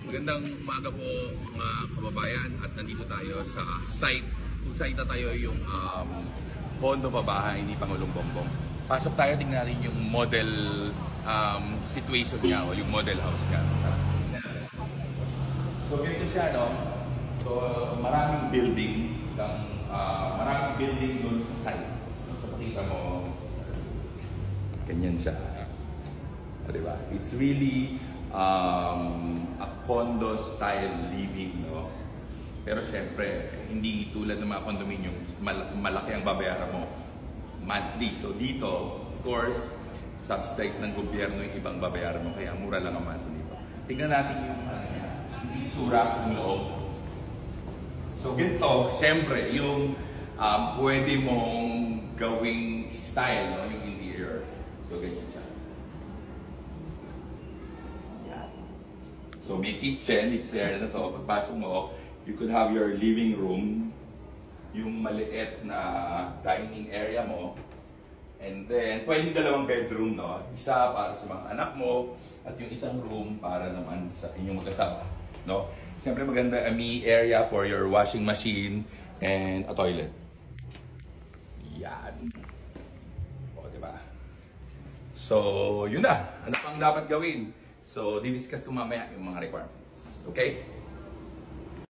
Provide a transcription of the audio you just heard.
Magandang umaga po mga kababayan at nandito tayo sa site kung saan itatayo yung condo babahay ni Pangulong Bongbong. Pasok tayo, tingnan natin yung model situation niya o yung model house niya. So ganito siya, no? So maraming building doon sa site. So pakita mo, ganyan siya. Diba? It's really a condo style living, no? Pero syempre, hindi tulad ng mga condominiums, malaki ang babayaran mo monthly. So dito, of course, subsidized ng gobyerno yung ibang babayaran mo, kaya mura lang ang monthly dito. Tingnan natin yung itsura ng loob. So ganito, syempre, yung pwede mong gawing style, no? Yung interior. So ganyan siya. So may kitchen, it's area na to. Pagpasok mo, you could have your living room, yung maliit na dining area mo, and then pwedeng dalawang bedroom, no? Isa para sa mga anak mo, at yung isang room para naman sa inyong magkasama, no? Siyempre maganda, may area for your washing machine and a toilet. Yan. O, diba? So, yun na. Ano pang dapat gawin? So, di-discuss ko mamaya yung mga requirements. Okay?